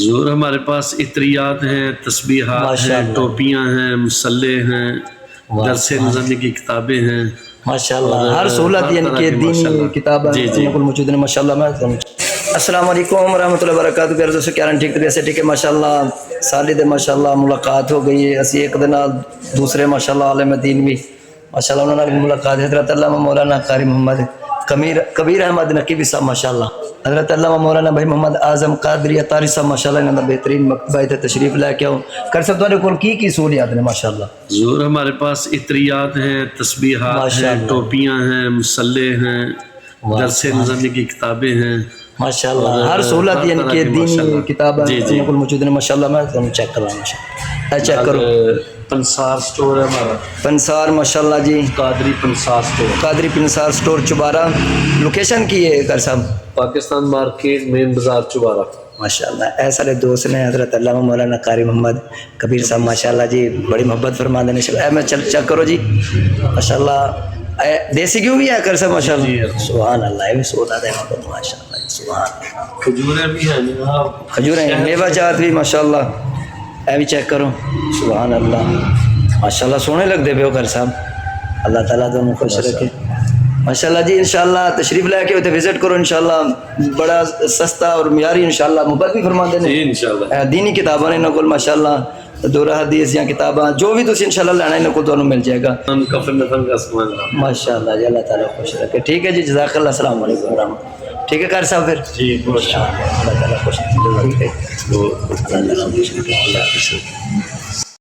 حضور ہمارے پاس عطریات ہیں، تسبیحات ہیں، ٹوپیاں ہیں، مصلح ہیں، درس نظامی کی کتابیں ہیں، ماشاءاللہ ہر سہولت یعنی کہ دینی کتابیں موجود ہیں ماشاءاللہ۔ میں السلام علیکم ورحمۃ اللہ وبرکاتہ۔ پیارے دوستو کیا ٹھیک طریقے سے ٹھیک ہے ماشاءاللہ۔ سالد ماشاءاللہ ملاقات ہو گئی ہے اسی ایک دن دوسرے ماشاءاللہ عالم دین بھی ماشاءاللہ انہوں نے ملاقات حضرت علامہ مولانا قاری محمد کبیر احمد نقیبی صاحب ماشاءاللہ، حضرت علامہ مولانا بھائی محمد اعظم قادری اطاری صاحب ماشاءاللہ انہوں نے بہترین مکتبہ تے تشریف لے کے آؤ کر سب تمہارے کول کی سہولیات نے ماشاءاللہ؟ حضور ہمارے پاس عطریات ہیں، تسبیحات ہیں، ٹوپیاں ہیں، مصلح ہیں، درس نظامی کی کتابیں ہیں ماشاءاللہ ہر سہولت یعنی کہ دینی کتابیں ان کو موجود ہیں ماشاءاللہ۔ میں تمہیں چیک کر رہا ہوں ماشاءاللہ، چیک کرو۔ پنسار سٹور ہے ہمارا، پنسار ماشاءاللہ جی، Qadri Pansar store, Qadri Pansar store Chabara. Location کی ہے کر صاحب؟ پاکستان مارکیٹ مین بازار چبارہ ماشاءاللہ۔ اے سارے دوست نے حضرت علامہ مولانا قاری محمد کبیر صاحب ماشاءاللہ جی بڑی محبت فرما دینے اے میں چیک کرو جی ماشاءاللہ۔ دیسی کیوں بھی ہے کر صاحب ماشاءاللہ؟ سبحان اللہ، یہ بھی سونا دے محبت ماشاءاللہ، سبحان اللہ۔ کھجوریں بھی ہیں جناب، کھجوریں ہیں، میوہ جات بھی ماشاءاللہ، اے بھی چیک کرو سبحان اللہ ماشاءاللہ۔ سونے لگ دے پہ ہو کر صاحب، اللہ تعالیٰ تمہیں خوش رکھے ماشاءاللہ جی۔ انشاءاللہ تشریف لے کے ہوتے وزٹ کرو انشاءاللہ، بڑا سستا اور معیاری انشاءاللہ محبت بھی فرما دینے انشاءاللہ۔ دینی کتابیں انہوں کو ماشاءاللہ، دورہ حدیث یا کتاباں جو بھی تسی انشاءاللہ لینا انہوں کو دونوں مل جائے گا کفن نفن کا سامان ماشاءاللہ جی۔ اللہ تعالیٰ خوش رکھے۔ ٹھیک ہے جی، جزاک اللہ، السلام علیکم ورحمۃ۔ ٹھیک ہے کار صاحب پھر جی اللہ تعالیٰ خوش رکھے، اللہ تعالیٰ خوش رکھے۔